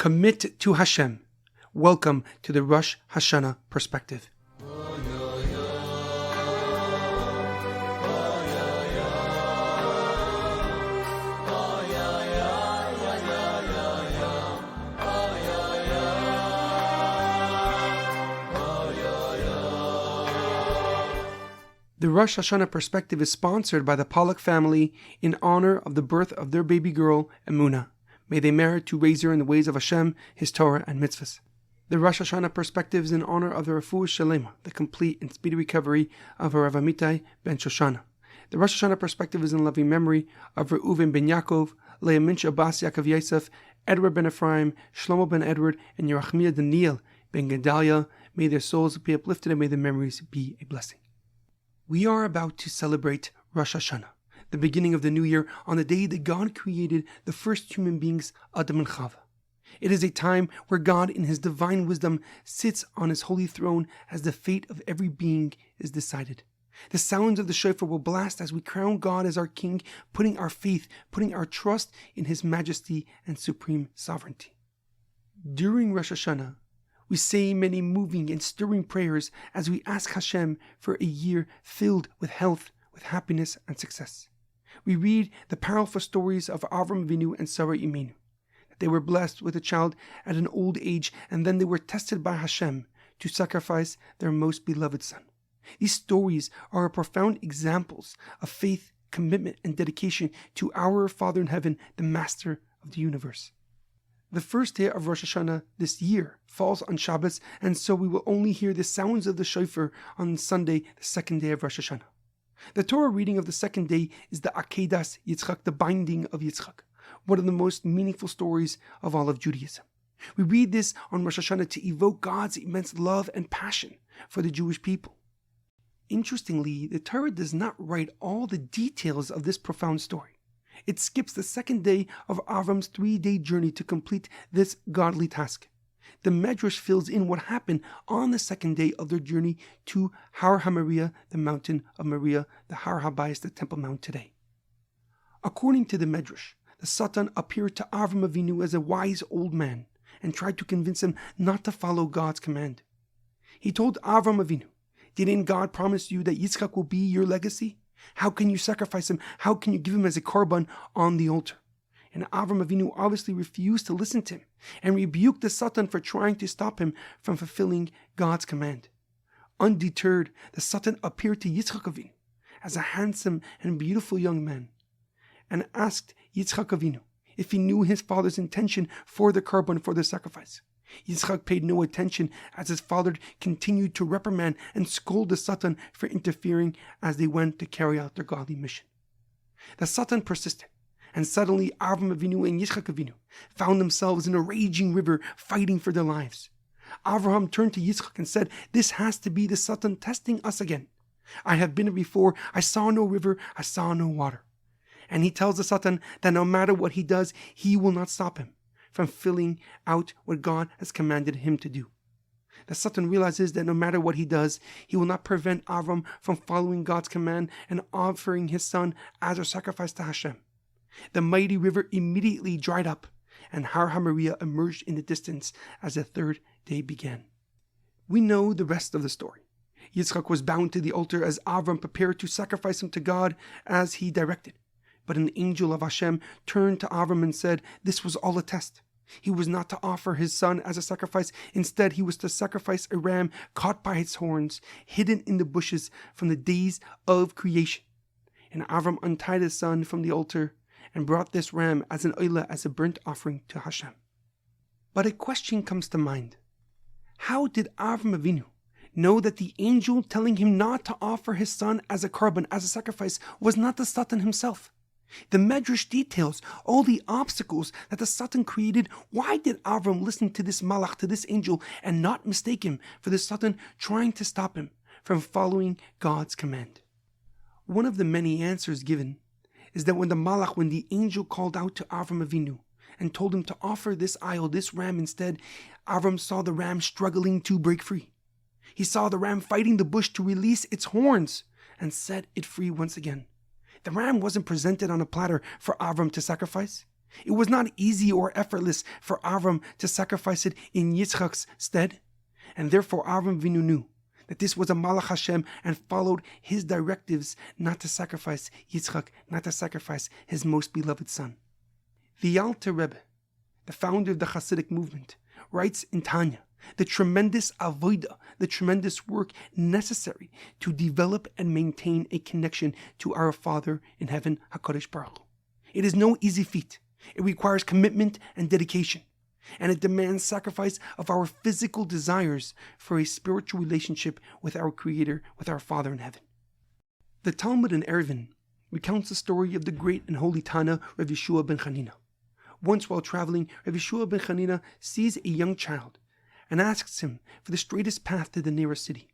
Commit to Hashem. Welcome to the Rosh Hashanah Perspective. The Rosh Hashanah Perspective is sponsored by the Pollock family in honor of the birth of their baby girl, Emunah. May they merit to raise her in the ways of Hashem, His Torah, and mitzvahs. The Rosh Hashanah Perspective is in honor of the Refuah Shlema, the complete and speedy recovery of HaRav Amitai ben Shoshanna. The Rosh Hashanah Perspective is in loving memory of Reuven Ben Yaakov, Leah Mintche Yaakov Yosef, Edward Ben Efraim, Shlomo Ben Edward, and Yirachmiel Daniel Ben Gedalia. May their souls be uplifted and may their memories be a blessing. We are about to celebrate Rosh Hashanah, the beginning of the new year, on the day that God created the first human beings, Adam and Chava. It is a time where God, in His divine wisdom, sits on His holy throne as the fate of every being is decided. The sounds of the Shofar will blast as we crown God as our King, putting our faith, putting our trust in His majesty and supreme sovereignty. During Rosh Hashanah, we say many moving and stirring prayers as we ask Hashem for a year filled with health, with happiness and success. We read the powerful stories of Avram Avinu and Sarah Imenu. They were blessed with a child at an old age, and then they were tested by Hashem to sacrifice their most beloved son. These stories are profound examples of faith, commitment, and dedication to our Father in heaven, the Master of the universe. The first day of Rosh Hashanah this year falls on Shabbos, and so we will only hear the sounds of the shofar on Sunday, the second day of Rosh Hashanah. The Torah reading of the second day is the Akedas Yitzchak, the binding of Yitzchak, one of the most meaningful stories of all of Judaism. We read this on Rosh Hashanah to evoke God's immense love and passion for the Jewish people. Interestingly, the Torah does not write all the details of this profound story. It skips the second day of Avram's 3-day journey to complete this godly task. The Medrash fills in what happened on the second day of their journey to Har HaMoriah, the mountain of Moriah, the Har HaBayis, the Temple Mount today. According to the Medrash, the Satan appeared to Avram Avinu as a wise old man and tried to convince him not to follow God's command. He told Avram Avinu, "Didn't God promise you that Yitzchak will be your legacy? How can you sacrifice him? How can you give him as a korban on the altar?" And Avram Avinu obviously refused to listen to him and rebuked the Satan for trying to stop him from fulfilling God's command. Undeterred, the Satan appeared to Yitzchak Avinu as a handsome and beautiful young man and asked Yitzchak Avinu if he knew his father's intention for the korban, for the sacrifice. Yitzchak paid no attention as his father continued to reprimand and scold the Satan for interfering as they went to carry out their godly mission. The Satan persisted, and suddenly Avram Avinu and Yitzchak Avinu found themselves in a raging river fighting for their lives. Avraham turned to Yitzchak and said, "This has to be the Satan testing us again. I have been here before. I saw no river. I saw no water." And he tells the Satan that no matter what he does, he will not stop him from filling out what God has commanded him to do. The Satan realizes that no matter what he does, he will not prevent Avram from following God's command and offering his son as a sacrifice to Hashem. The mighty river immediately dried up, and Har HaMoriah emerged in the distance as the third day began. We know the rest of the story. Yitzchak was bound to the altar as Avram prepared to sacrifice him to God as he directed. But an angel of Hashem turned to Avram and said this was all a test. He was not to offer his son as a sacrifice. Instead, he was to sacrifice a ram caught by its horns, hidden in the bushes from the days of creation. And Avram untied his son from the altar and brought this ram as an oila, as a burnt offering to Hashem. But a question comes to mind. How did Avram Avinu know that the angel telling him not to offer his son as a korban, as a sacrifice, was not the Satan himself? The Medrash details all the obstacles that the Satan created. Why did Avram listen to this malach, to this angel, and not mistake him for the Satan trying to stop him from following God's command? One of the many answers given is that when the angel called out to Avram Avinu and told him to offer this idol, this ram instead, Avram saw the ram struggling to break free. He saw the ram fighting the bush to release its horns and set it free once again. The ram wasn't presented on a platter for Avram to sacrifice. It was not easy or effortless for Avram to sacrifice it in Yitzchak's stead, and therefore Avram Avinu knew that this was a Malach Hashem and followed his directives not to sacrifice Yitzchak, not to sacrifice his most beloved son. The Alter Rebbe, the founder of the Hasidic movement, writes in Tanya the tremendous avodah, the tremendous work necessary to develop and maintain a connection to our Father in heaven, HaKadosh Baruch Hu. It is no easy feat. It requires commitment and dedication, and it demands sacrifice of our physical desires for a spiritual relationship with our Creator, with our Father in heaven. The Talmud in Eruvin recounts the story of the great and holy Tana, Rav Yeshua ben Chanina. Once while traveling, Rav Yeshua ben Chanina sees a young child and asks him for the straightest path to the nearest city.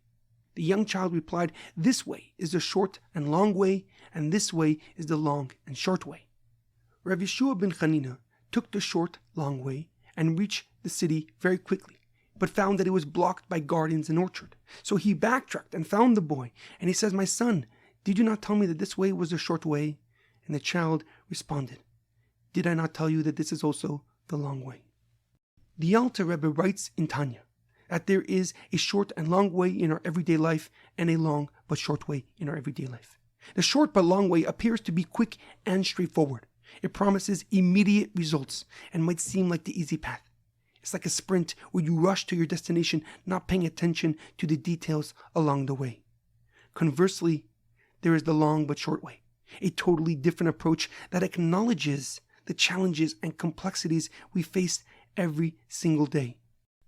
The young child replied, "This way is the short and long way, and this way is the long and short way." Rav Yeshua ben Chanina took the short, long way and reached the city very quickly, but found that it was blocked by gardens and orchard. So he backtracked and found the boy, and he says, "My son, did you not tell me that this way was the short way?" And the child responded, "Did I not tell you that this is also the long way?" The Alter Rebbe writes in Tanya that there is a short and long way in our everyday life and a long but short way in our everyday life. The short but long way appears to be quick and straightforward. It promises immediate results and might seem like the easy path. It's like a sprint where you rush to your destination, not paying attention to the details along the way. Conversely, there is the long but short way, a totally different approach that acknowledges the challenges and complexities we face every single day,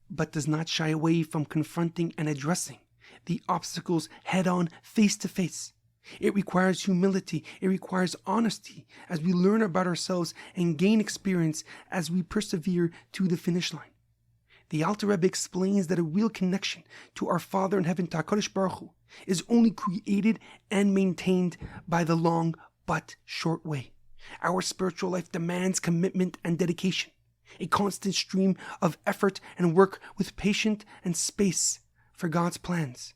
but does not shy away from confronting and addressing the obstacles head-on, face-to-face. It requires humility, it requires honesty as we learn about ourselves and gain experience as we persevere to the finish line. The Alter Rebbe explains that a real connection to our Father in heaven, HaKadosh Baruch Hu, is only created and maintained by the long but short way. Our spiritual life demands commitment and dedication, a constant stream of effort and work with patience and space for God's plans.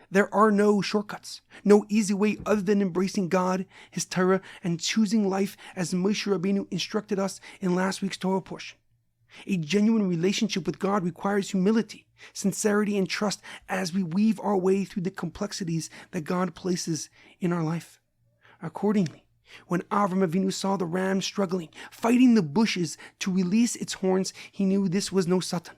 There are no shortcuts, no easy way other than embracing God, His Torah, and choosing life as Moshe Rabbeinu instructed us in last week's Torah portion. A genuine relationship with God requires humility, sincerity, and trust as we weave our way through the complexities that God places in our life. Accordingly, when Avram Avinu saw the ram struggling, fighting the bushes to release its horns, he knew this was no Satan.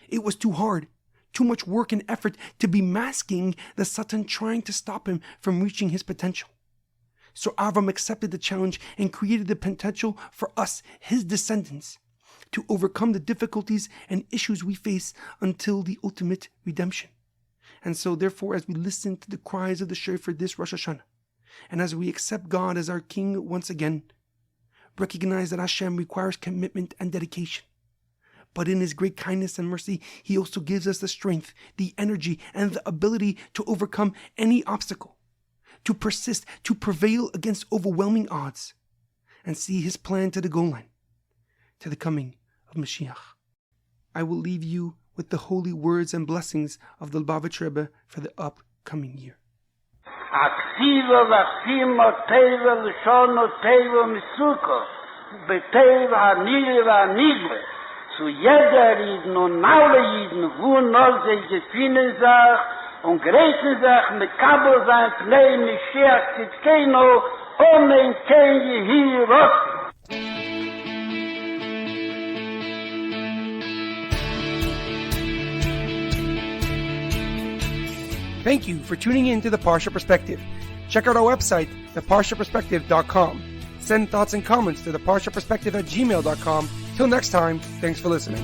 It was too hard, too much work and effort to be masking the Satan trying to stop him from reaching his potential. So Avram accepted the challenge and created the potential for us, his descendants, to overcome the difficulties and issues we face until the ultimate redemption. And so therefore, as we listen to the cries of the Shofar this Rosh Hashanah, and as we accept God as our King once again, recognize that Hashem requires commitment and dedication. But in His great kindness and mercy, He also gives us the strength, the energy, and the ability to overcome any obstacle, to persist, to prevail against overwhelming odds, and see His plan to the goal line, to the coming of Mashiach. I will leave you with the holy words and blessings of the Lubavitch Rebbe for the upcoming year. Aktiva v'achima teva l'shono teva misuko b'teva hanile v'hanigve zu jeder Jiden und alle Jiden wo noch sie gefunden sich und greifen sich mit Kabel sein Pnei Mashiach Tzidkenu Omen Ken Yehi Rosh. Thank you for tuning in to the Parsha Perspective. Check out our website, theparshaperspective.com. Send thoughts and comments to theparshaperspective@gmail.com. Till next time, thanks for listening.